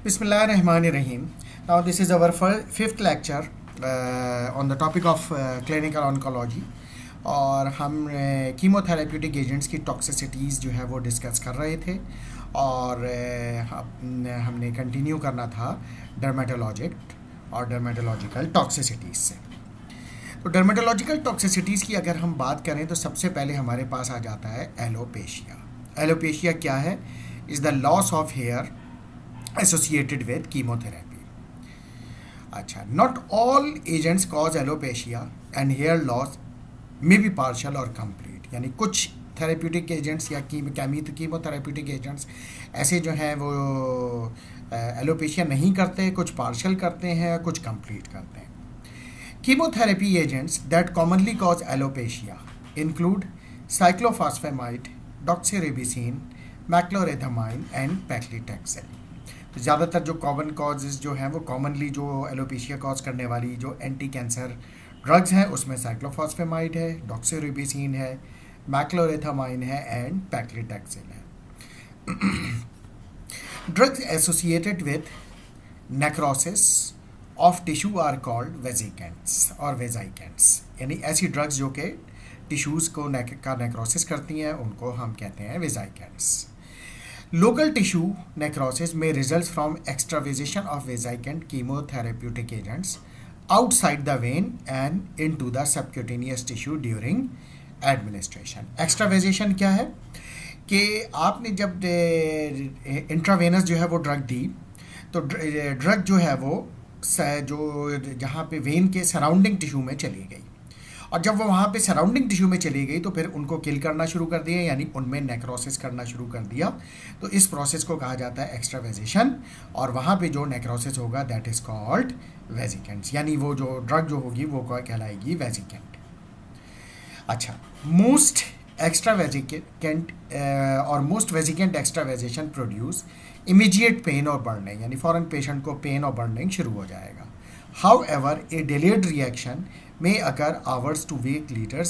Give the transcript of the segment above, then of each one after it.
Bismillahirrahmanirrahim. Now, this is our fifth lecture on the topic of clinical oncology. और हम chemotherapeutic agents की टॉक्सिसिटीज़ जो है वो डिस्कस कर रहे थे और हमने कंटिन्यू करना था डर्मेटोलॉजिकल टॉक्सिसिटीज़ से। तो डर्मेटोलॉजिकल टॉक्सिसिटीज़ की अगर हम बात करें तो सबसे पहले हमारे पास आ जाता है एलोपेशिया। एलोपेशिया क्या है? Is the loss of hair associated with chemotherapy. अच्छा, not all agents cause alopecia and hair loss may be partial or complete. यानी कुछ थेरेप्यूटिक एजेंट्स या कीमोथेरेप्यूटिक एजेंट्स ऐसे जो हैं वो एलोपेशिया नहीं करते, कुछ पार्शियल करते हैं, कुछ कंप्लीट करते हैं। Chemotherapy agents that commonly cause alopecia include cyclophosphamide, doxorubicin, mechlorethamine and paclitaxel. तो ज़्यादातर जो कॉमन कॉजेज़ जो हैं वो कॉमनली जो एलोपेशिया कॉज करने वाली जो एंटी कैंसर ड्रग्स हैं उसमें साइक्लोफॉस्फेमाइड है, डॉक्सीरिबोसिन है, मैक्लोरेथामाइन है एंड पैक्लीटैक्सेल है। Drugs associated with necrosis of tissue are called vesicants और वेजाइकेंट्स। यानी ऐसी ड्रग्स जो कि टिश्यूज़ को का नेक्रोसिस करती हैं उनको हम कहते हैं वेजाइकेंट्स। Local tissue necrosis may result from extravasation of vesicant chemotherapeutic agents outside the vein and into the subcutaneous tissue during administration. Extravasation क्या है कि आपने जब इंट्रावेनस जो है वो ड्रग दी तो ड्रग जो है वो जो जहाँ पे वेन के सराउंडिंग टिश्यू में चली गई और जब वो वहाँ पे सराउंडिंग टिश्यू में चली गई तो फिर उनको किल करना शुरू कर दिया, यानी उनमें नेक्रोसिस करना शुरू कर दिया। तो इस प्रोसेस को कहा जाता है एक्स्ट्रावेजेशन और वहाँ पे जो नेक्रोसिस होगा दैट इज़ कॉल्ड वेजिकेंट्स, यानी वो जो ड्रग जो होगी वो कहलाएगी वेजिकेंट। अच्छा, मोस्ट वेजिकेंट एक्स्ट्रावेजेशन प्रोड्यूस इमीडिएट पेन और बर्निंग, यानी फ़ौरन पेशेंट को पेन और बर्निंग शुरू हो जाएगा। However, a delayed reaction may occur hours to week later,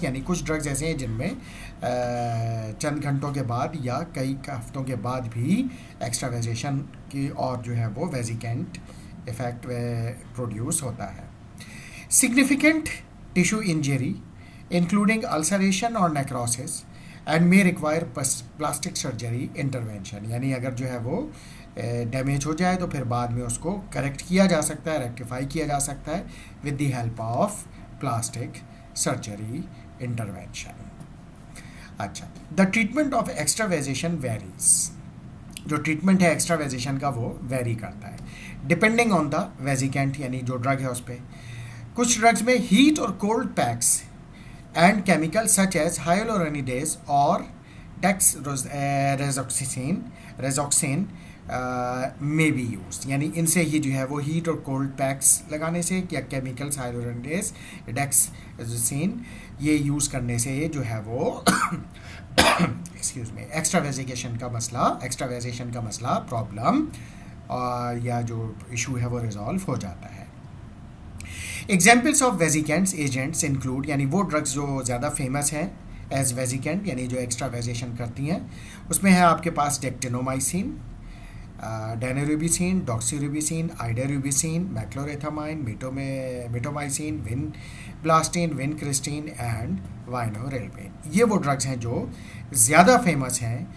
यानी कुछ ड्रग्स ऐसे हैं जिनमें चंद घंटों के बाद या कई हफ्तों के बाद भी एक्स्ट्रावेजेशन की और जो है वो वेजिकेंट इफेक्ट प्रोड्यूस होता है। Significant tissue injury including ulceration और necrosis and may require plastic surgery intervention, यानी अगर जो है वो डैमेज हो जाए तो फिर बाद में उसको करेक्ट किया जा सकता है, रेक्टिफाई किया जा सकता है with the help of plastic surgery intervention. अच्छा, द ट्रीटमेंट ऑफ एक्स्ट्रावेजेशन वेरीज। जो ट्रीटमेंट है एक्स्ट्रावेजेशन का वो वेरी करता है डिपेंडिंग ऑन द वेजिकेंट, यानी जो ड्रग है उस पर। कुछ ड्रग्स में हीट और cold packs and chemical such as hyaluronidase और रेजोक्सिन में बी यूज, यानी इनसे ही जो है वो हीट और कोल्ड पैक्स लगाने से या केमिकल्स हाइलोरोनिडेज, डेक्सामेथासोन ये यूज़ करने से जो है वो एक्सक्यूज में एक्स्ट्रावेजेशन का मसला प्रॉब्लम या जो इशू है वो रिजॉल्व हो जाता है। एग्जाम्पल्स ऑफ वेजिकेंट्स एजेंट्स इंक्लूड, यानी वो ड्रग्स जो ज़्यादा फेमस हैं एज वेजिकेंट यानी जो एक्स्ट्रावेजेशन करती हैं, उसमें है आपके पास डेक्टिनोमाइसिन, डेनोरिबिसिन, डॉक्सीरिबोसिन, आइडोरिबिसिन, मैक्लोरेथामाइन, मिटोमाइसिन, विनब्लास्टिन, विनक्रिस्टिन एंड वाइनोरेल्पेन। ये वो ड्रग्स हैं जो ज़्यादा फेमस हैं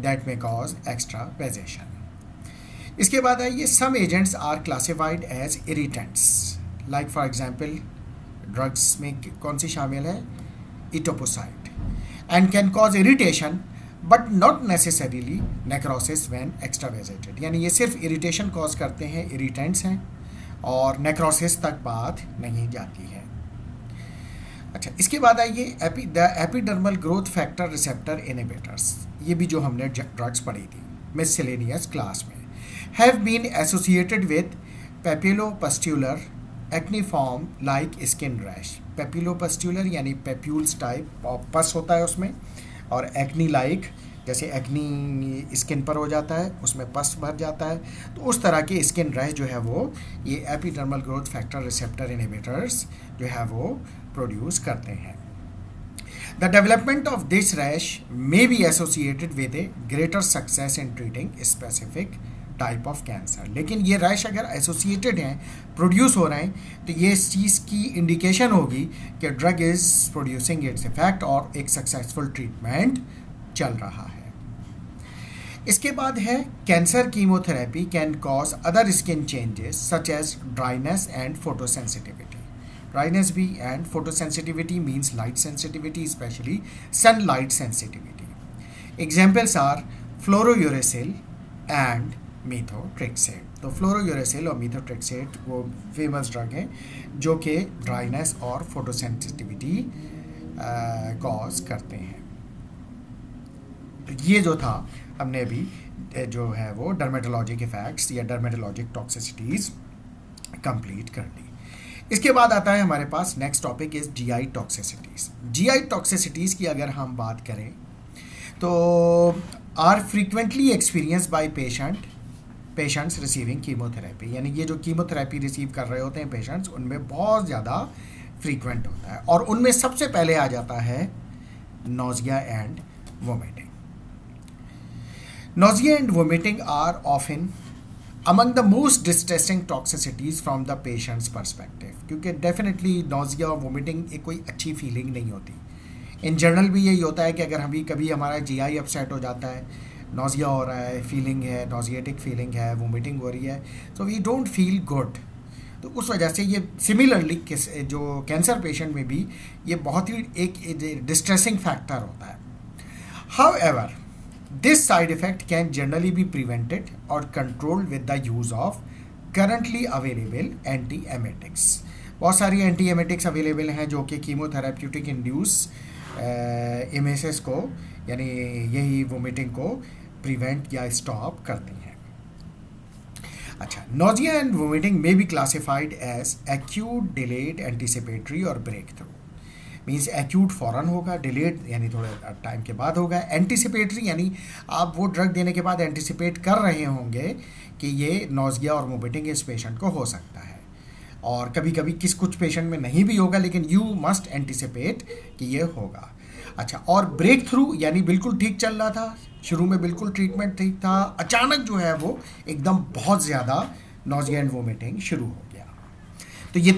दैट में कॉज एक्स्ट्रावेजेशन। इसके बाद है ये some agents are classified as irritants, like for example drugs में कौन सी शामिल है? Etoposide, and can cause irritation but not necessarily necrosis when extravasated, यानी ये सिर्फ इरिटेशन कॉज करते हैं, इरिटेंट्स हैं और नेक्रोसिस तक बात नहीं जाती है। अच्छा, इसके बाद आइए the epidermal growth factor receptor inhibitors. ये भी जो हमने ड्रग्स पढ़ी थी मिससेलेनियस क्लास में, have been associated with papulopustular acneiform like skin rash. Papulopustular यानी पेप्यूल्स टाइप पस होता है उसमें, और एक्नी लाइक जैसे एक्नी स्किन पर हो जाता है उसमें पस भर जाता है, तो उस तरह के स्किन रैश जो है वो ये epidermal growth factor receptor inhibitors जो है वो प्रोड्यूस करते हैं। The development of this rash may be associated with a greater success in treating specific type of cancer. लेकिन ये रैश अगर एसोसिएटेड हैं, प्रोड्यूस हो रहे हैं, तो ये इस चीज़ की इंडिकेशन होगी कि drug is producing its effect और एक सक्सेसफुल ट्रीटमेंट चल रहा है। इसके बाद है cancer chemotherapy can cause other skin changes such as dryness and photosensitivity. Dryness भी and photosensitivity means light sensitivity, especially sunlight sensitivity. Examples are fluorouracil and methotrexate. तो फ्लोरोयूरेसिल और मीथोट्रेक्सेट वो फेमस ड्रग हैं जो कि ड्राइनेस और फोटोसेंसिटिविटी कॉज करते हैं। ये जो था हमने अभी जो है वो डर्मेटोलॉजिक इफेक्ट्स या डर्मेटोलॉजिक टॉक्सिसिटीज़ कंप्लीट कर ली। इसके बाद आता है हमारे पास next topic is GI toxicities. GI toxicities की अगर हम बात करें तो are frequently experienced by patients receiving chemotherapy, यानी ये जो कीमोथेरेपी रिसीव कर रहे होते हैं पेशेंट्स, उनमें बहुत ज़्यादा फ्रीक्वेंट होता है और उनमें सबसे पहले आ जाता है nausea and vomiting. Nausea and vomiting are often among the most distressing toxicities from the patient's perspective, क्योंकि डेफिनेटली nausea और vomiting एक कोई अच्छी फीलिंग नहीं होती। इन जनरल भी यही होता है कि अगर हम कभी हमारा जीआई अपसेट हो जाता है, nausea हो रहा है, फीलिंग है, nauseatic फीलिंग है, vomiting हो रही है, so we don't feel good। तो उस वजह से ये सिमिलरली जो कैंसर पेशेंट में भी ये बहुत ही एक डिस्ट्रेसिंग फैक्टर होता है। However, this side effect can generally be prevented or controlled with the use of currently available antiemetics। बहुत सारी एंटीएमेटिक्स अवेलेबल हैं जो कि कीमोथेरेप्यूटिक इंड्यूस इमेसेस को यानी यही वोमिटिंग को प्रिवेंट या स्टॉप करती हैं। अच्छा, nausea and vomiting may be classified as acute, delayed, anticipatory और ब्रेक थ्रू। मीन्स एक्यूट फ़ौरन होगा, डिलेड यानी थोड़े टाइम के बाद होगा, एंटीसिपेटरी यानी आप वो ड्रग देने के बाद एंटीसिपेट कर रहे होंगे कि ये नोजिया और वोमिटिंग इस पेशेंट को हो सकता है, और कभी कभी कुछ पेशेंट में नहीं भी होगा, लेकिन यू मस्ट एंटीसिपेट कि ये होगा। अच्छा, और ब्रेक थ्रू यानी बिल्कुल ठीक चल रहा था, शुरू में बिल्कुल ट्रीटमेंट ठीक था, अचानक जो है वो एकदम बहुत ज़्यादा नोजिया एंड वोमिटिंग शुरू हो गया। तो ये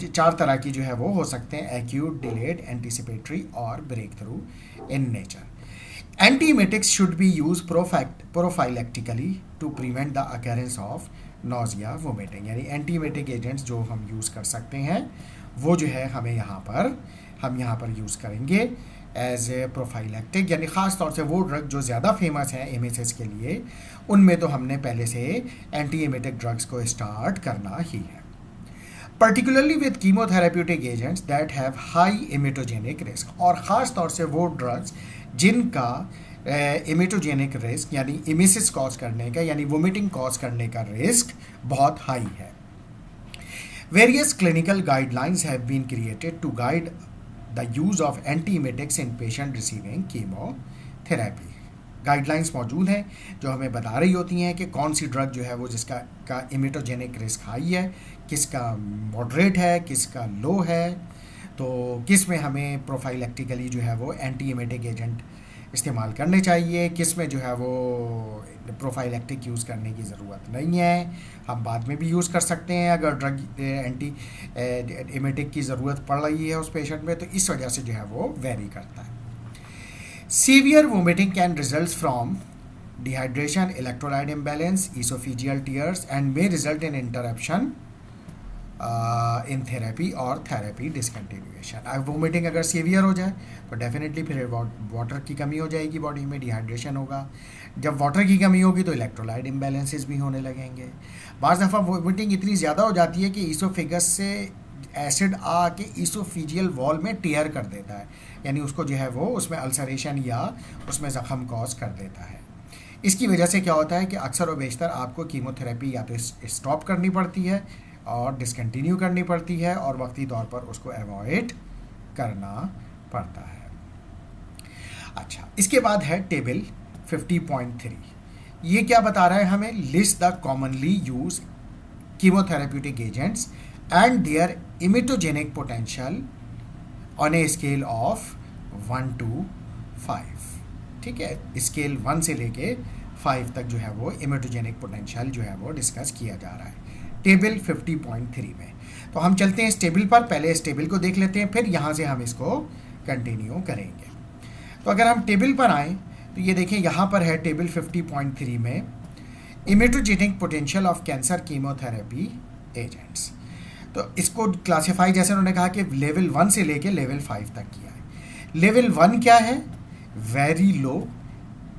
चार तरह की जो है वो हो सकते हैं, एक्यूट, डिलेड, एंटीसिपेटरी और breakthrough in nature. Antiemetics should be use prophylactically to prevent the occurrence of nausea vomiting, यानी एंटीएमेटिक एजेंट्स जो हम यूज़ कर सकते हैं वो जो है हम यहाँ पर यूज़ करेंगे एज ए प्रोफाइलेक्टिक, यानी ख़ास तौर से वो ड्रग जो ज़्यादा फेमस हैं एमएसएस के लिए, उनमें तो हमने पहले से एंटीएमेटिक ड्रग्स को स्टार्ट करना ही है। Particularly with chemotherapeutic agents that have high emetogenic risk, और ख़ास तौर से वो ड्रग्स जिनका इमेटोजेनिक रिस्क यानी इमेसिस कॉज करने का यानी वोमिटिंग कॉज करने का रिस्क बहुत हाई है। Various clinical guidelines have been created to guide the use of antiemetics in patient receiving chemotherapy. Guidelines मौजूद हैं जो हमें बता रही होती हैं कि कौन सी ड्रग जो है वो जिसका इमेटोजेनिक रिस्क हाई है, किसका मॉडरेट है, किसका लो है, तो किस में हमें प्रोफाइलेक्टिकली जो है वो एंटीएमेटिक एजेंट इस्तेमाल करने चाहिए, किस में जो है वो प्रोफाइलेक्टिक यूज़ करने की ज़रूरत नहीं है, हम बाद में भी यूज़ कर सकते हैं अगर ड्रग एंटी एमेटिक की ज़रूरत पड़ रही है उस पेशेंट में, तो इस वजह से जो है वो वेरी करता है। Severe vomiting can result from dehydration, electrolyte imbalance, oesophageal tears and may result in interruption in therapy और थेरेपी डिसकंटिन्यूएशन। अब वोमिटिंग अगर सीवियर हो जाए तो डेफिनेटली फिर वाटर की कमी हो जाएगी, बॉडी में डिहाइड्रेशन होगा, जब वाटर की कमी होगी तो इलेक्ट्रोलाइट इम्बैलेंसेस भी होने लगेंगे। बाज़ दफ़ा वोमिटिंग इतनी ज़्यादा हो जाती है कि ईसोफेगस से एसिड आके ईसोफेजियल वॉल में टीयर कर देता है, यानी उसको जो है वो उसमें अल्सरेशन या उसमें ज़ख़म कॉज कर देता है। इसकी वजह से क्या होता है कि अक्सर व बेशतर आपको कीमोथेरेपी या तो स्टॉप करनी पड़ती है और डिसकंटिन्यू करनी पड़ती है और वक्ती तौर पर उसको अवॉइड करना पड़ता है। अच्छा, इसके बाद है टेबल 50.3। ये क्या बता रहा है हमें? List the commonly used chemotherapeutic agents and their emetogenic potential on a scale of 1 to 5। ठीक है, स्केल 1 से लेके 5 तक जो है वो इमेटोजेनिक पोटेंशियल जो है वो डिस्कस किया जा रहा है टेबल 50.3 में। तो हम चलते हैं इस टेबल पर, पहले इस टेबल को देख लेते हैं, फिर यहाँ से हम इसको कंटिन्यू करेंगे। तो अगर हम टेबल पर आएँ तो ये देखें, यहाँ पर है टेबल 50.3 में emetogenic potential of cancer chemotherapy agents. तो इसको क्लासीफाई जैसे उन्होंने कहा कि लेवल 1 से लेके लेवल 5 तक किया है। लेवल 1 क्या है? वेरी लो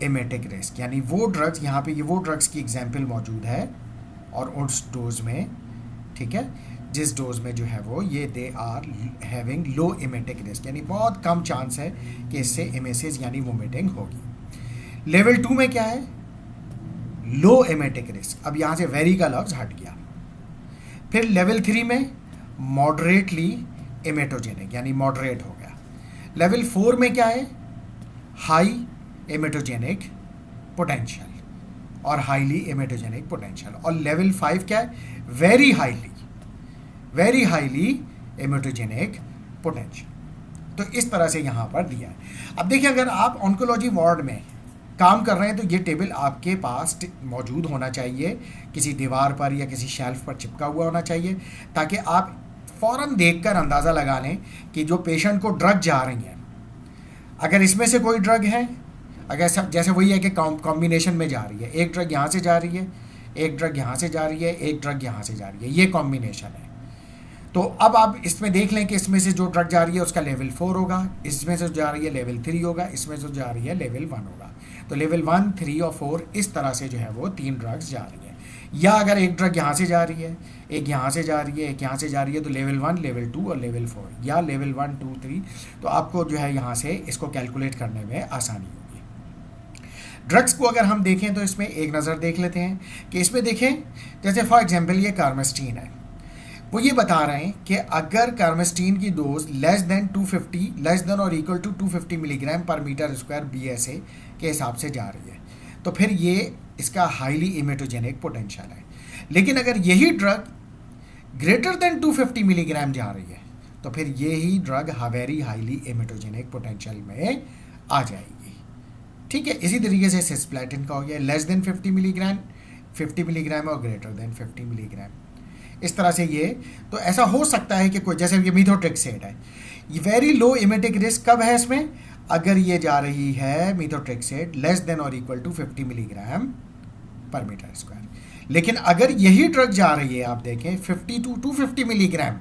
इमेटिक रिस्क, यानी वो ड्रग्स, यहाँ पे ये वो ड्रग्स की एग्जाम्पल मौजूद है और उस डोज में, ठीक है, जिस डोज में जो है वो ये they are having low emetic risk, यानी बहुत कम चांस है कि इससे इमेसिस यानी वोमिटिंग होगी। लेवल 2 में क्या है? लो इमेटिक रिस्क। अब यहाँ से वेरी का लफ्ज हट गया। फिर लेवल 3 में मॉडरेटली इमेटोजेनिक, यानी मॉडरेट हो गया। लेवल 4 में क्या है? हाई इमेटोजेनिक पोटेंशियल और हाईली इमेटोजेनिक पोटेंशियल। और लेवल 5 क्या है? Very highly emetogenic potential. तो इस तरह से यहाँ पर दिया है। अब देखिए, अगर आप ऑन्कोलॉजी वार्ड में काम कर रहे हैं तो ये टेबल आपके पास मौजूद होना चाहिए, किसी दीवार पर या किसी शेल्फ पर चिपका हुआ होना चाहिए, ताकि आप फ़ौरन देखकर अंदाज़ा लगा लें कि जो पेशेंट को ड्रग जा रही है, अगर इसमें से कोई ड्रग है, अगर सब जैसे वही है कि कॉम्बिनेशन में जा रही है, एक ड्रग यहाँ से जा रही है, एक ड्रग यहाँ से जा रही है, एक ड्रग यहाँ से जा रही है, ये कॉम्बिनेशन है। तो अब आप इसमें देख लें कि इसमें से जो ड्रग जा रही है उसका लेवल 4 होगा, इसमें से जा रही है लेवल 3 होगा, इसमें से जा रही है लेवल 1 होगा। तो लेवल 1, 3 और 4 इस तरह से जो है वो 3 ड्रग्स जा रही है। या अगर एक ड्रग यहाँ से जा रही है, एक यहाँ से जा रही है, एक यहाँ से जा रही है, तो लेवल 1, लेवल 2 और लेवल 4, या लेवल 1, 2, 3। तो आपको जो है यहाँ से इसको कैलकुलेट करने में आसानी होगी। ड्रग्स को अगर हम देखें तो इसमें एक नज़र देख लेते हैं कि इसमें देखें, जैसे फॉर एग्जाम्पल ये कार्मेस्टीन है, वो ये बता रहे हैं कि अगर कार्मेस्टीन की डोज लेस देन और इक्वल टू 250 मिलीग्राम पर मीटर स्क्वायर BSA के हिसाब से जा रही है, तो फिर ये इसका हाईली इमेटोजेनिक पोटेंशियल है। लेकिन अगर यही ड्रग ग्रेटर देन 250 मिलीग्राम जा रही है, तो फिर ये ही drug very highly emetogenic potential में आ जाएगी। ठीक है, इसी तरीके से सिस्प्लेटिन का हो गया, लेस देन 50 मिलीग्राम और ग्रेटर देन 50 मिलीग्राम। इस तरह से ये, तो ऐसा हो सकता है कि कोई, जैसे ये मीथोट्रेक्सेट है, ये वेरी लो इमेटिक रिस्क कब है इसमें? अगर ये जा रही है मीथोट्रेक्सेट लेस देन और इक्वल टू 50 मिलीग्राम पर मीटर स्क्वायर। लेकिन अगर यही ड्रग जा रही है, आप देखें 50 to 250 मिलीग्राम,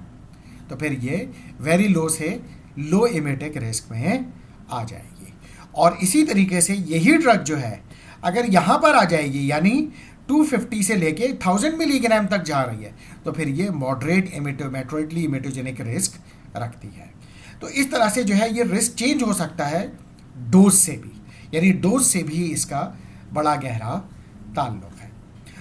तो फिर ये वेरी लो से लो इमेटिक रिस्क में आ जाएगी। और इसी तरीके से यही ड्रग जो है अगर यहाँ पर आ जाएगी, यानी 250 से लेके 1000 मिलीग्राम तक जा रही है, तो फिर ये मॉडरेटली इमेटोजेनिक रिस्क रखती है। तो इस तरह से जो है ये रिस्क चेंज हो सकता है डोज से भी, यानी डोज से भी इसका बड़ा गहरा ताल्लुक है।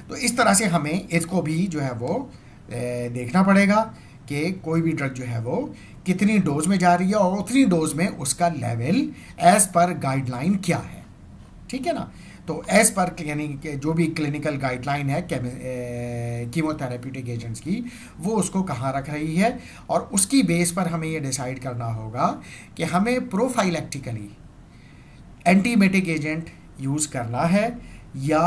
तो इस तरह से हमें इसको भी जो है वो देखना पड़ेगा कि कोई भी ड्रग जो है वो कितनी डोज में जा रही है और उतनी डोज में उसका लेवल एज पर गाइडलाइन क्या है। ठीक है ना? तो एज पर यानी कि जो भी क्लिनिकल गाइडलाइन है कीमोथेरेप्यूटिक एजेंट्स की, वो उसको कहाँ रख रही है, और उसकी बेस पर हमें ये डिसाइड करना होगा कि हमें प्रोफाइलेक्टिकली एंटीमेटिक एजेंट यूज़ करना है या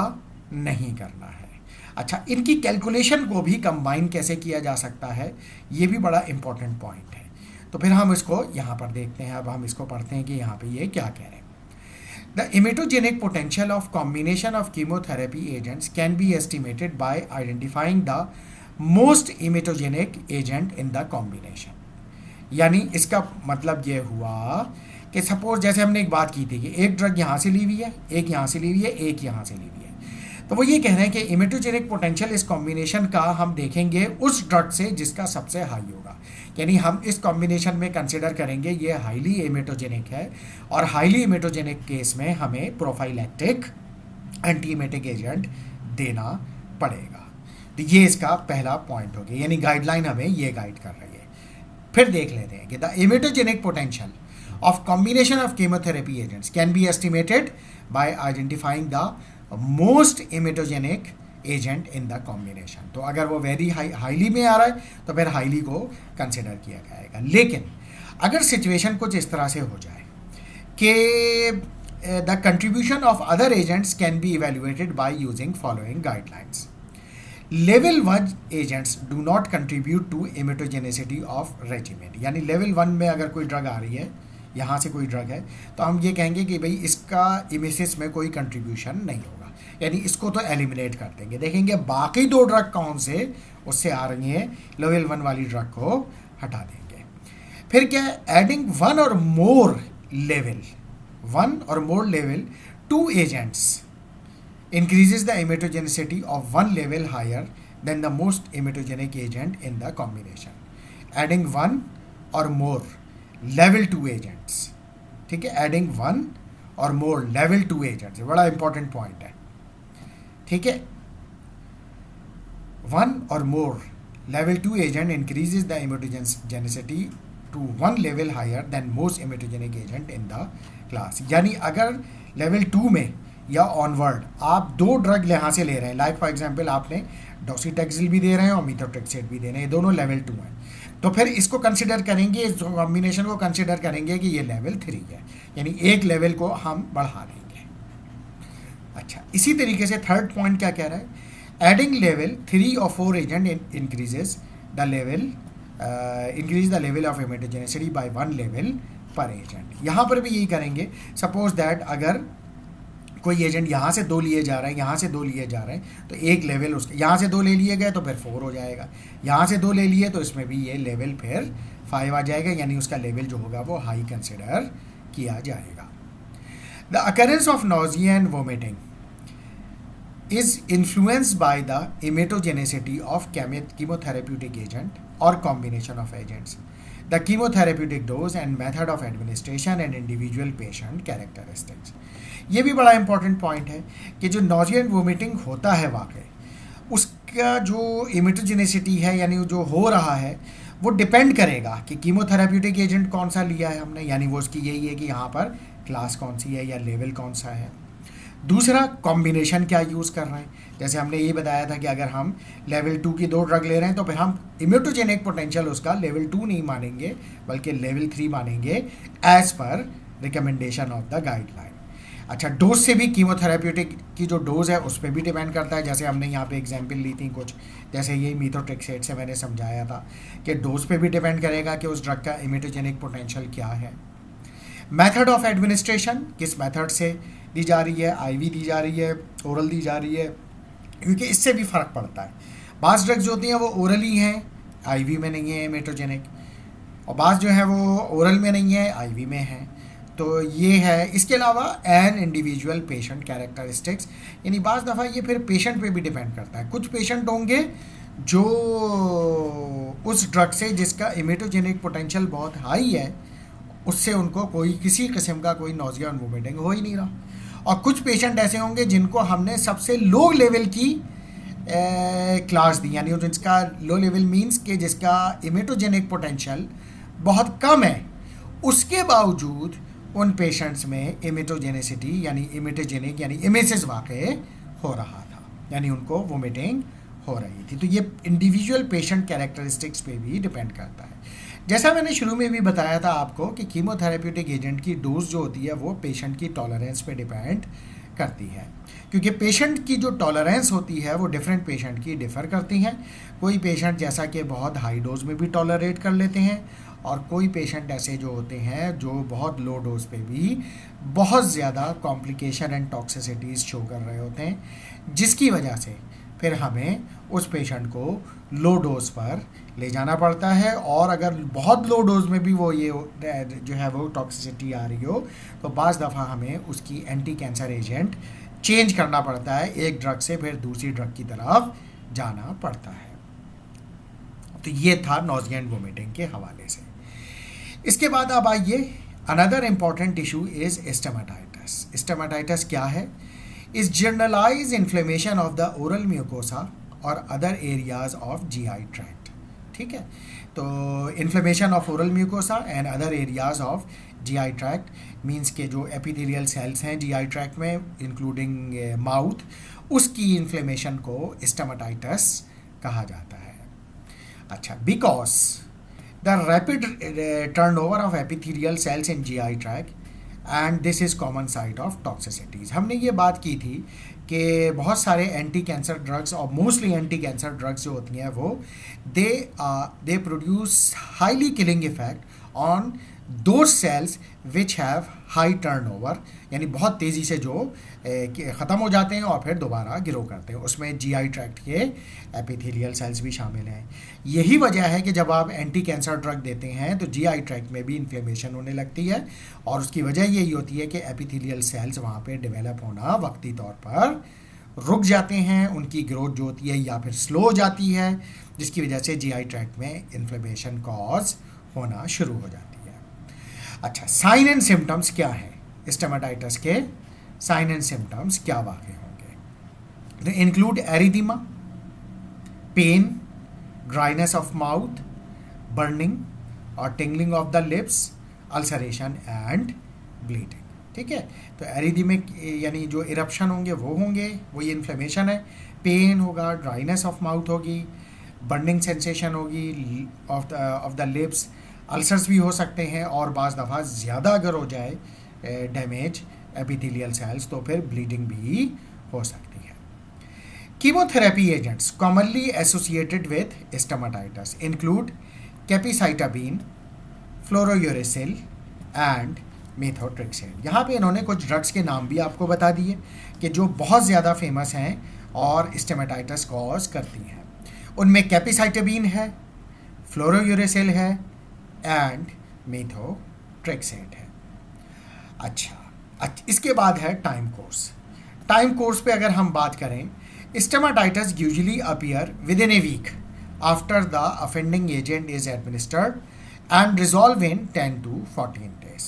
नहीं करना है। अच्छा, इनकी कैलकुलेशन को भी कंबाइन कैसे किया जा सकता है, ये भी बड़ा इंपॉर्टेंट पॉइंट है। तो फिर हम इसको यहाँ पर देखते हैं। अब हम इसको पढ़ते हैं कि यहाँ पे ये क्या कह रहे हैं। The emetogenic potential of combination of chemotherapy agents can be estimated by identifying the most emetogenic agent in the combination। यानी इसका मतलब ये हुआ कि सपोज जैसे हमने एक बात की थी कि एक ड्रग यहाँ से ली हुई है, एक यहाँ से ली हुई है, एक यहाँ से ली हुई है, तो वो ये कह रहे हैं कि इमेटोजेनिक पोटेंशियल इस कॉम्बिनेशन का हम देखेंगे उस ड्रग से जिसका सबसे हाई होगा। यानी हम इस कॉम्बिनेशन में कंसिडर करेंगे ये हाईली इमेटोजेनिक है, और हाईली इमेटोजेनिक केस में हमें प्रोफाइलैक्टिक एंटीमेटिक एजेंट देना पड़ेगा। तो ये इसका पहला पॉइंट हो गया, यानी गाइडलाइन हमें ये गाइड कर रही है। फिर देख लेते हैं कि the emetogenic potential of combination of chemotherapy agents can be estimated by identifying the most emetogenic agent in the combination. तो अगर वो वेरी हाईली में आ रहा है तो फिर हाईली को कंसिडर किया जाएगा। लेकिन अगर सिचुएशन कुछ इस तरह से हो जाए कि the contribution of other agents can be evaluated by using following guidelines. Level 1 agents do not contribute to immunogenicity of regimen. यानी लेवल 1 में अगर कोई ड्रग आ रही है, यहाँ से कोई ड्रग है, तो हम ये कहेंगे कि भाई इसका इमेसिस में कोई कंट्रीब्यूशन नहीं होगा, यानी इसको तो एलिमिनेट कर देंगे. देखेंगे बाकी दो ड्रग कौन से उससे आ रही हैं, लेवल 1 वाली ड्रग को हटा देंगे. फिर क्या है, एडिंग वन और more level two agents increases the immunogenicity of one level higher than the most immunogenic agent in the combination. Adding one or more level 2 agents, ठीक है, adding one or more level 2 agents बड़ा important point है, ठीक है. One or more level 2 agent increases the immunogenicity to one level higher than most immunogenic agent in the class. यानी अगर level 2 में या ऑनवर्ड आप दो ड्रग यहाँ से ले रहे हैं, लाइक फॉर एग्जांपल आपने डॉक्सीटैक्सिल भी दे रहे हैं और मीथोट्रेक्सेट भी दे रहे हैं, ये दोनों लेवल 2 हैं, तो फिर इसको कंसिडर करेंगे, इस कॉम्बिनेशन को कंसिडर करेंगे कि ये लेवल 3 है, यानी एक लेवल को हम बढ़ा देंगे. अच्छा, इसी तरीके से थर्ड पॉइंट क्या कह रहा है, एडिंग लेवल 3 और 4 agent increase the level of immunogenicity by 1 level पर एजेंट. यहाँ पर भी यही करेंगे. सपोज दैट अगर कोई एजेंट यहाँ से 2 लिए जा रहे हैं, यहाँ से 2 लिए जा रहे हैं, तो एक लेवल उसके यहाँ से 2 ले लिए गए तो फिर 4 हो जाएगा, यहाँ से 2 ले लिए तो इसमें भी ये लेवल फिर 5 आ जाएगा, यानी उसका लेवल जो होगा वो हाई कंसिडर किया जाएगा. The occurrence of nausea and vomiting is influenced by the immunogenicity of chemotherapeutic agent or combination of agents, the chemotherapeutic dose and method of administration and individual patient characteristics. ये भी बड़ा important point है कि जो nausea and vomiting होता है वाकई, उसका जो इम्यूनोजेनिसिटी है यानी जो हो रहा है वो डिपेंड करेगा कि कीमोथेरेप्यूटिक एजेंट कौन सा लिया है हमने, यानी वो उसकी यही है कि यहाँ पर क्लास कौन सी है या लेवल कौन सा है. दूसरा, कॉम्बिनेशन क्या यूज़ कर रहे हैं. जैसे हमने ये बताया था कि अगर हम लेवल 2 की 2 ड्रग ले रहे हैं तो फिर हम इम्यूनोजेनिक पोटेंशियल उसका लेवल 2 नहीं मानेंगे बल्कि लेवल 3 मानेंगे as per recommendation of the guideline. अच्छा, डोज से भी कीमोथेरेप्यूटिक की जो डोज है उस पर भी डिपेंड करता है. जैसे हमने यहाँ पे एग्जांपल ली थी कुछ, जैसे ये मीथोट्रेक्सेट से मैंने समझाया था कि डोज पे भी डिपेंड करेगा कि उस ड्रग का इम्यूनोजेनिक पोटेंशियल क्या है. मेथड ऑफ एडमिनिस्ट्रेशन, किस मेथड से दी जा रही है, आईवी दी जा रही है, ओरल दी जा रही है, क्योंकि इससे भी फ़र्क पड़ता है. बाज़ ड्रग्स होती हैं वो ओरली हैं, आईवी में नहीं है इम्यूनोजेनिक, और बाज़ जो है वो ओरल में नहीं है, आईवी में है. तो ये है. इसके अलावा एन इंडिविजुअल पेशेंट कैरेक्टरिस्टिक्स, यानी बाज़ दफ़ा ये फिर पेशेंट पे भी डिपेंड करता है. कुछ पेशेंट होंगे जो उस ड्रग से जिसका इम्यूनोजेनिक पोटेंशियल बहुत हाई है उससे उनको कोई किसी किस्म का कोई नॉजिया और वोमिटिंग हो ही नहीं रहा, और कुछ पेशेंट ऐसे होंगे जिनको हमने सबसे लो लेवल की क्लास दी, यानी जिसका लो लेवल मींस के जिसका इम्यूनोजेनिक पोटेंशियल बहुत कम है, उसके बावजूद उन पेशेंट्स में इम्यूनोजेनिसिटी यानी इम्यूनोजेनिक यानी इमेसिस वाक़ई हो रहा था, यानी उनको वोमिटिंग हो रही थी. तो ये इंडिविजुअल पेशेंट कैरेक्टरिस्टिक्स पे भी डिपेंड करता है. जैसा मैंने शुरू में भी बताया था आपको कि कीमोथेरेप्यूटिक एजेंट की डोज जो होती है वो पेशेंट की टॉलरेंस पे डिपेंड करती है, क्योंकि पेशेंट की जो टॉलरेंस होती है वो डिफरेंट पेशेंट की डिफ़र करती हैं. कोई पेशेंट जैसा कि बहुत हाई डोज में भी टॉलरेट कर लेते हैं, और कोई पेशेंट ऐसे जो होते हैं जो बहुत लो डोज पे भी बहुत ज़्यादा कॉम्प्लिकेशन एंड टॉक्सिसिटीज़ शो कर रहे होते हैं, जिसकी वजह से फिर हमें उस पेशेंट को लो डोज पर ले जाना पड़ता है. और अगर बहुत लो डोज में भी वो ये जो है वो टॉक्सिसिटी आ रही हो तो बाज़ दफ़ा हमें उसकी एंटी कैंसर एजेंट चेंज करना पड़ता है, एक ड्रग से फिर दूसरी ड्रग की तरफ जाना पड़ता है. तो ये था नॉजिया एंड वोमिटिंग के हवाले से. इसके बाद अब आइए, another important issue is stomatitis. Stomatitis क्या है? Is generalized inflammation of the oral mucosa और other areas of GI tract. ठीक है, तो inflammation of oral mucosa and other areas of GI tract means के जो एपिथेलियल सेल्स हैं GI tract में इंक्लूडिंग माउथ, उसकी इन्फ्लेमेशन को स्टोमेटाइटिस कहा जाता है. अच्छा, because the rapid turnover of epithelial cells in GI tract and this is common site of toxicities. हमने ये बात की थी कि बहुत सारे एंटी कैंसर ड्रग्स और मोस्टली एंटी कैंसर ड्रग्स जो होती हैं वो they produce highly killing effect on दो cells which have high turnover, यानी बहुत तेज़ी से जो ख़त्म हो जाते हैं और फिर दोबारा ग्रो करते हैं। उसमें जीआई ट्रैक्ट के एपिथेलियल सेल्स भी शामिल हैं। यही वजह है कि जब आप एंटी कैंसर ड्रग देते हैं तो जीआई ट्रैक्ट में भी इन्फ्लेमेशन होने लगती है, और उसकी वजह यही होती है कि एपिथेलियल सेल्स वहाँ पे डेवलप होना वक्ती तौर पर रुक जाते हैं, उनकी ग्रोथ जो होती है या फिर स्लो हो जाती है, जिसकी वजह से जीआई ट्रैक्ट में इन्फ्लेमेशन कॉज होना शुरू हो जाती है। अच्छा, साइन एंड सिम्टम्स क्या है स्टोमाटाइटिस के? साइन एंड सिम्टम्स क्या वाक़ई होंगे? They include erythema, pain, dryness of mouth, burning और tingling of the lips, ulceration and bleeding. ठीक है, तो एरिथीमिक यानी जो इरप्शन होंगे वो होंगे, वही इन्फ्लेमेशन है। पेन होगा, ड्राइनेस ऑफ माउथ होगी, बर्निंग सेंसेशन होगी ऑफ द लिप्स, अल्सर्स भी हो सकते हैं, और बाज़ दफ़ा ज़्यादा अगर हो जाए डैमेज एपिथेलियल सेल्स तो फिर ब्लीडिंग भी हो सकती है। Chemotherapy agents commonly associated with stomatitis include capecitabine, fluorouracil and methotrexate. यहाँ पे इन्होंने कुछ ड्रग्स के नाम भी आपको बता दिए कि जो बहुत ज़्यादा फेमस हैं और स्टोमाटाइटिस कॉज करती हैं। उनमें कैपिसाइटाबीन है, फ्लोरोयूरेसिल है एंड मेथोट्रेक्सेट है। अच्छा, इसके बाद है टाइम कोर्स। टाइम कोर्स पे अगर हम बात करें, stomatitis usually appear within a week after the offending agent is administered and resolve in 10 to 14 days।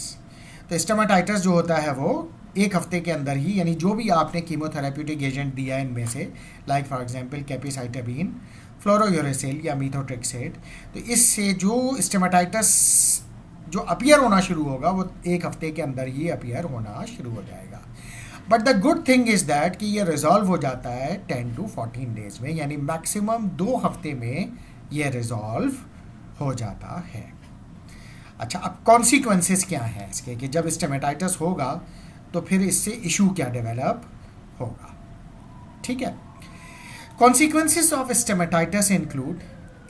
तो स्टोमाटाइटिस जो होता है वो एक हफ्ते के अंदर ही, यानी जो भी आपने कीमोथेरेप्यूटिक एजेंट दिया है इनमें से, लाइक फॉर एग्जांपल कैपिसाइटाबीन, फ्लोरोयूरेसिल या मेथोट्रेक्सेट, तो इससे जो स्टोमाटाइटिस जो अपीयर होना शुरू होगा वो एक हफ्ते के अंदर ही अपीयर होना शुरू हो जाएगा। But the good thing is that कि ये रिजॉल्व हो जाता है 10 to 14 days में, यानी मैक्सिमम 2 हफ्ते में ये रिजॉल्व हो जाता है। अच्छा, अब कॉन्सिक्वेंसेस क्या हैं इसके कि जब स्टोमाटाइटिस होगा तो फिर इससे इशू क्या डेवलप होगा? ठीक है, consequences of stomatitis include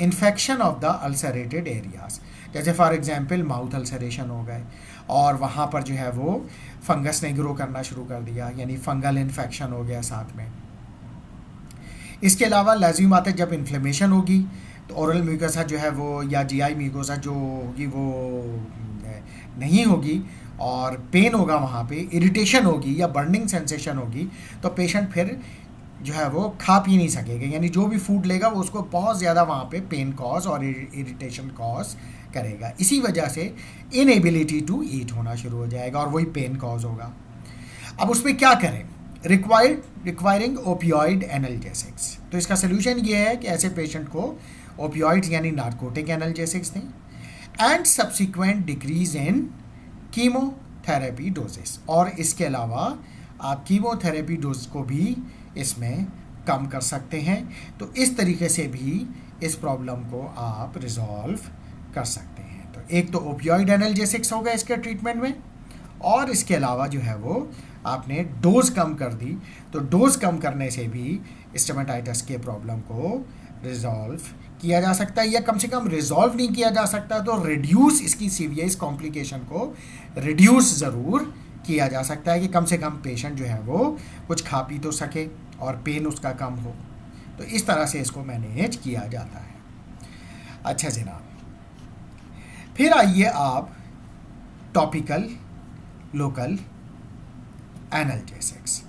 infection of the ulcerated areas, जैसे फॉर एग्जांपल माउथ अल्सरेशन हो गए और वहाँ पर जो है वो फंगस ने ग्रो करना शुरू कर दिया, यानी फंगल इन्फेक्शन हो गया साथ में। इसके अलावा लाजिम बात है जब इन्फ्लेमेशन होगी तो ओरल म्यूकोसा जो है वो या जीआई म्यूकोसा जो होगी वो नहीं होगी और पेन होगा, वहाँ पे इरिटेशन होगी या बर्निंग सेंसेशन होगी, तो पेशेंट फिर जो है वो खा पी नहीं सकेगा, यानी जो भी फूड लेगा वो उसको बहुत ज़्यादा वहाँ पे पेन कॉज और इरिटेशन कॉज करेगा। इसी वजह से इनएबिलिटी टू ईट होना शुरू हो जाएगा और वही पेन कॉज होगा। अब उसमें क्या करें? Requiring opioid analgesics. तो इसका सोल्यूशन ये है कि ऐसे पेशेंट को ओपियोइड्स यानी नार्कोटिक एनाल्जेसिक्स दें and subsequent decrease in chemotherapy doses, और इसके अलावा आप कीमोथेरेपी डोज को भी इसमें कम कर सकते हैं। तो इस तरीके से भी इस प्रॉब्लम को आप रिजॉल्व कर सकते हैं। तो एक तो ओपियोइड एनाल्जेसिक्स होगा इसके ट्रीटमेंट में, और इसके अलावा जो है वो आपने डोज कम कर दी, तो डोज कम करने से भी स्टोमाटाइटिस के प्रॉब्लम को रिजॉल्व किया जा सकता है, या कम से कम रिजॉल्व नहीं किया जा सकता तो रिड्यूस इसकी सीवियर कॉम्प्लिकेशन को रिड्यूस ज़रूर किया जा सकता है कि कम से कम पेशेंट जो है वो कुछ खा पी तो सके और पेन उसका कम हो। तो इस तरह से इसको मैनेज किया जाता है। अच्छा जनाब, फिर आइए आप टॉपिकल लोकल एनाल्जेसिक्स।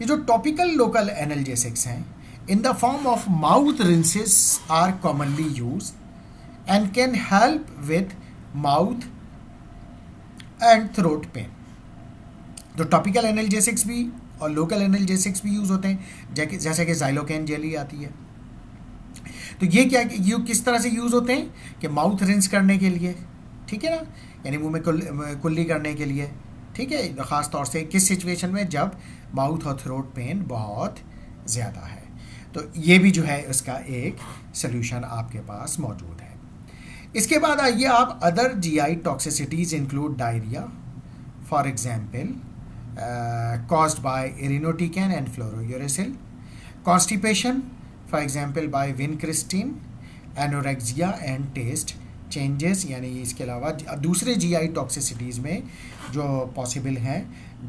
ये जो टॉपिकल लोकल एनाल्जेसिक्स हैं in the form of mouth rinses are commonly used and can help with mouth and throat pain। तो टॉपिकल एनाल्जेसिक्स भी और लोकल एनाल्जेसिक्स भी यूज़ होते हैं, जैसे कि ज़ाइलोकेन जेली आती है। तो ये क्या किस तरह से यूज़ होते हैं कि माउथ रिंस करने के लिए, ठीक है ना, यानी मुंह में कुल्ली करने के लिए, ठीक है, ख़ास तौर से किस सिचुएशन में जब माउथ और थ्रोट पेन बहुत ज़्यादा है। तो ये भी जो है उसका एक सल्यूशन आपके पास मौजूद है। इसके बाद आइए आप other GI toxicities include diarrhoea, for example caused by irinotecan and fluorouracil, constipation for example by vincristine, anorexia and taste changes, यानी इसके अलावा दूसरे जीआई टॉक्सिसिटीज़ में जो पॉसिबल हैं,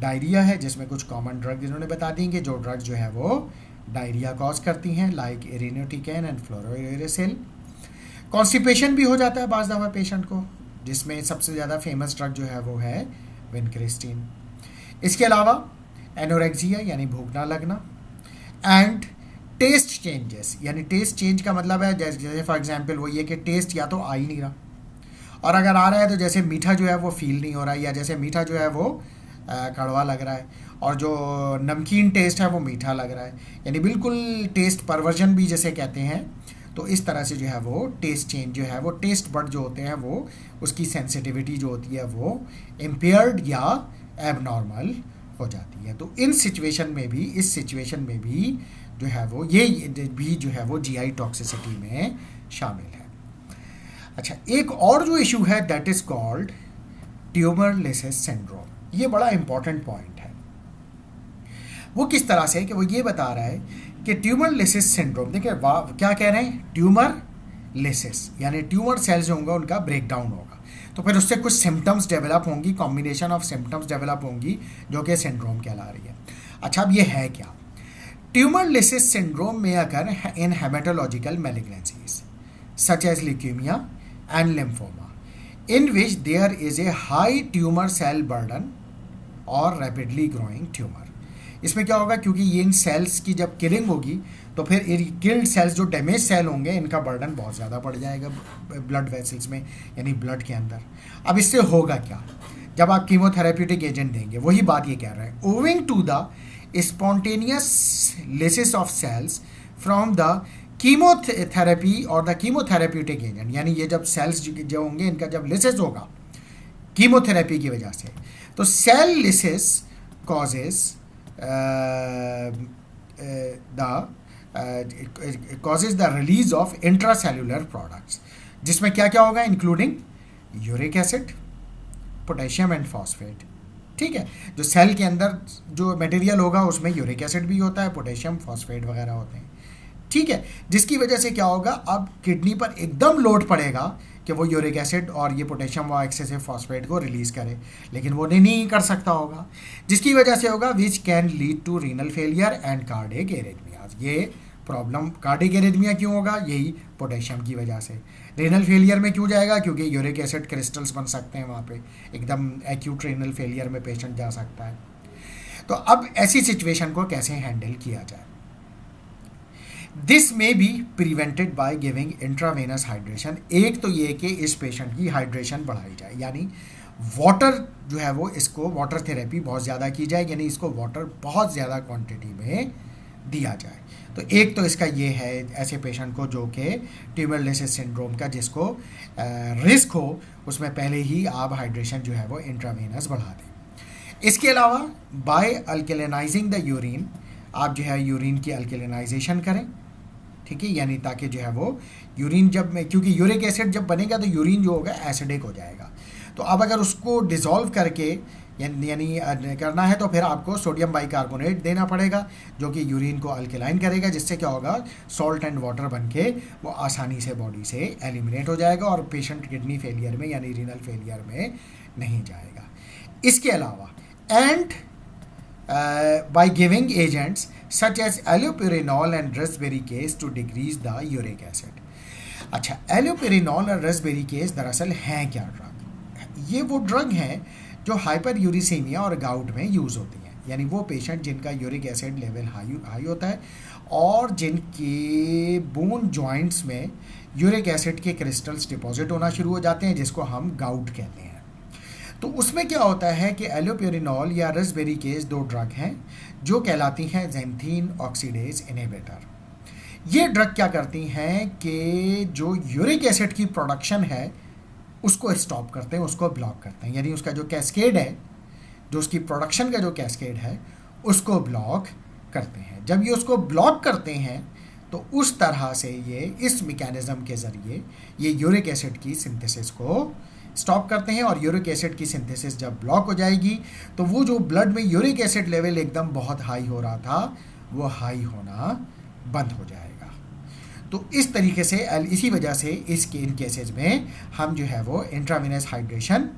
डायरिया है जिसमें कुछ कॉमन ड्रग इन्होंने बता देंगे जो ड्रग जो है वो डायरिया कॉज करती हैं, लाइक इरिनोटिकैन एंड फ्लोरोरेसिल। कॉन्स्टिपेशन भी हो जाता है बाज़ दफ़ा पेशेंट को, जिसमें सबसे ज़्यादा फेमस ड्रग जो है वो है विनक्रिस्टीन। इसके अलावा एनोरेक्सिया यानी भूख ना लगना, एंड टेस्ट चेंजेस, यानी टेस्ट चेंज का मतलब है जैसे फॉर एग्जांपल वो ये कि टेस्ट या तो आ ही नहीं रहा, और अगर आ रहा है तो जैसे मीठा जो है वो फील नहीं हो रहा है, या जैसे मीठा जो है वो कड़वा लग रहा है, और जो नमकीन टेस्ट है वो मीठा लग रहा है, यानी बिल्कुल टेस्ट परवर्जन भी जैसे कहते हैं। तो इस तरह से जो है वो टेस्ट चेंज जो है वो टेस्ट बड जो होते हैं वो उसकी सेंसिटिविटी जो होती है वो इम्पेयर्ड या एबनॉर्मल हो जाती है। तो इन सिचुएशन में भी, इस सिचुएशन में भी जो है वो ये भी जो है वो जीआई टॉक्सिसिटी में शामिल है। अच्छा, एक और जो इशू है that is called tumour lysis syndrome. ये बड़ा इंपॉर्टेंट पॉइंट है। वो किस तरह से कि वो ये बता रहा है कि ट्यूमर लिसिस सिंड्रोम, देखिए क्या कह रहे हैं, ट्यूमर लिसिस यानी ट्यूमर सेल्स जो होंगे उनका ब्रेकडाउन होगा, तो फिर उससे कुछ सिम्टम्स डेवलप होंगी, कॉम्बिनेशन ऑफ सिम्टम्स डेवलप होंगी जो कि सिंड्रोम कहला रही है। अच्छा, अब ये है क्या? ट्यूमर लिसिस सिंड्रोम में अगर in haematological malignancies such as leukaemia and lymphoma in which there is a high tumour cell burden और रैपिडली ग्रोइंग ट्यूमर। इसमें क्या होगा, क्योंकि ये इन सेल्स की जब किलिंग होगी तो फिर किल्ड सेल्स जो डैमेज सेल होंगे इनका बर्डन बहुत ज़्यादा बढ़ जाएगा ब्लड वेसल्स में, यानी ब्लड के अंदर। अब इससे होगा क्या जब आप कीमोथेरेप्यूटिक एजेंट देंगे? वही बात ये कह रहे हैं, owing to the spontaneous lysis of cells from the chemotherapy और द कीमोथेरेप्यूटिक एजेंट, यानी ये जब सेल्स जो होंगे इनका जब लिसिस होगा कीमोथेरेपी की वजह से, तो cell lysis causes causes the release of intracellular products, जिसमें क्या क्या होगा, including uric acid, potassium and phosphate. ठीक है, जो सेल के अंदर जो मटेरियल होगा उसमें यूरिक एसिड भी होता है, पोटेशियम फॉस्फेट वगैरह होते हैं। ठीक है, जिसकी वजह से क्या होगा, अब किडनी पर एकदम लोड पड़ेगा कि वो यूरिक एसिड और ये पोटेशियम और एक्सेसिव फॉस्फेट को रिलीज़ करे, लेकिन वो नहीं कर सकता होगा, जिसकी वजह से होगा which can lead to renal failure and cardiac arrhythmias. ये प्रॉब्लम कार्डियक एरिथमिया क्यों होगा, यही पोटेशियम की वजह से। रीनल फेलियर में क्यों जाएगा, क्योंकि यूरिक एसिड क्रिस्टल्स बन सकते हैं वहाँ पे, एकदम एक्यूट रीनल फेलियर में पेशेंट जा सकता है। तो अब ऐसी सिचुएशन को कैसे हैंडल किया जाए? दिस में be prevented by giving intravenous hydration. एक तो ये कि इस पेशेंट की हाइड्रेशन बढ़ाई जाए, यानी वाटर जो है वो इसको वाटर थेरेपी बहुत ज़्यादा की जाए, यानी इसको वाटर बहुत ज़्यादा क्वांटिटी में दिया जाए। तो एक तो इसका ये है ऐसे पेशेंट को जो कि ट्यूमर लिसिस सिंड्रोम का जिसको रिस्क हो, उसमें पहले ही आप हाइड्रेशन जो है वो इंट्रावेनस बढ़ा दें। इसके अलावा बाय अल्कलिनाइजिंग द यूरिन, आप जो है यूरिन की अल्कलिनाइजेशन करें। ठीक है, यानी ताकि जो है वो यूरिन क्योंकि यूरिक एसिड जब बनेगा तो यूरिन जो होगा एसिडिक हो जाएगा, तो अब अगर उसको डिज़ोल्व करके यानी करना है तो फिर आपको सोडियम बाइकार्बोनेट देना पड़ेगा जो कि यूरिन को अल्कलाइन करेगा, जिससे क्या होगा, सॉल्ट एंड वाटर बन के वो आसानी से बॉडी से एलिमिनेट हो जाएगा और पेशेंट किडनी फेलियर में यानी रीनल फेलियर में नहीं जाएगा। इसके अलावा and by giving agents such as allopurinol and raspberry-case to decrease the uric acid। अच्छा, allopurinol और raspberry-case दरअसल हैं क्या ड्रग? ये वो ड्रग हैं जो हाइपर यूरिसीमिया और गाउट में यूज़ होती हैं, यानी वो पेशेंट जिनका यूरिक एसिड लेवल हाई होता है और जिनके बोन जॉइंट्स में यूरिक एसिड के क्रिस्टल्स डिपॉजिट होना शुरू हो जाते हैं, जिसको हम गाउट कहते हैं। तो उसमें क्या होता है कि एलोप्यूरिनॉल या रास्पबेरी-केस दो ड्रग हैं जो कहलाती हैं ज़ैंथीन ऑक्सीडेज इनहिबिटर। ये ड्रग क्या करती हैं कि जो यूरिक एसिड की प्रोडक्शन है उसको स्टॉप करते हैं, उसको ब्लॉक करते हैं, यानी उसका जो कैस्केड है, जो उसकी प्रोडक्शन का जो कैस्केड है उसको ब्लॉक करते हैं। जब ये उसको ब्लॉक करते हैं तो उस तरह से ये इस मैकेनिज़्म के ज़रिए ये यूरिक एसिड की सिंथेसिस को स्टॉप करते हैं और यूरिक एसिड की सिंथेसिस जब ब्लॉक हो जाएगी तो वो जो ब्लड में यूरिक एसिड लेवल एकदम बहुत हाई हो रहा था वो हाई होना बंद हो जाएगा। तो इस तरीके से इसी वजह से इन केसेस में हम जो है वो इंट्रावेनस हाइड्रेशन,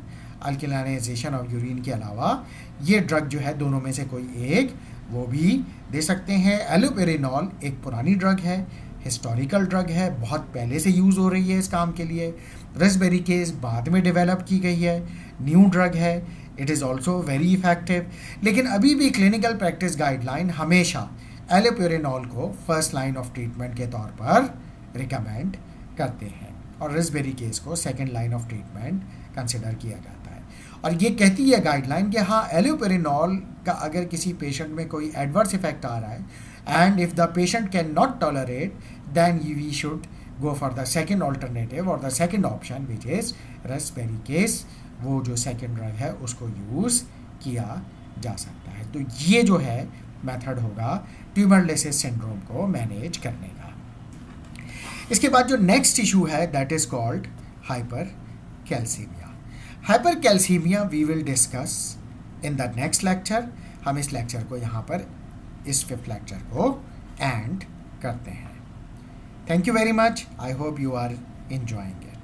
अल्कलाइनाइजेशन ऑफ यूरिन के अलावा ये ड्रग जो है दोनों में से कोई एक वो भी दे सकते हैं। एलोपेरिनॉल एक पुरानी ड्रग है, हिस्टोरिकल ड्रग है, बहुत पहले से यूज़ हो रही है इस काम के लिए। रेस्बेरिकेस बाद में डेवलप की गई है, न्यू ड्रग है, it is also very effective. लेकिन अभी भी क्लिनिकल प्रैक्टिस गाइडलाइन हमेशा एलोपेरिनॉल को फर्स्ट लाइन ऑफ ट्रीटमेंट के तौर पर रिकमेंड करते हैं और रेस्बेरिकेस को second line of treatment consider किया जाता है। और ये कहती है गाइडलाइन कि हाँ, एलोपेरिनॉल का अगर किसी पेशेंट में कोई एडवर्स इफेक्ट आ रहा है and if the patient can not tolerate then we should go for the second alternative और the second option which is rasburicase. वो जो सेकेंड ड्रग है उसको यूज़ किया जा सकता है। तो ये जो है मेथड होगा ट्यूमर लिसिस सिंड्रोम को मैनेज करने का। इसके बाद जो नेक्स्ट इशू है that is called hypercalcaemia. Hypercalcaemia we will discuss in the next lecture. हम इस लेक्चर को यहाँ पर इस 5th लेक्चर को एंड करते हैं। Thank you very much. I hope you are enjoying it.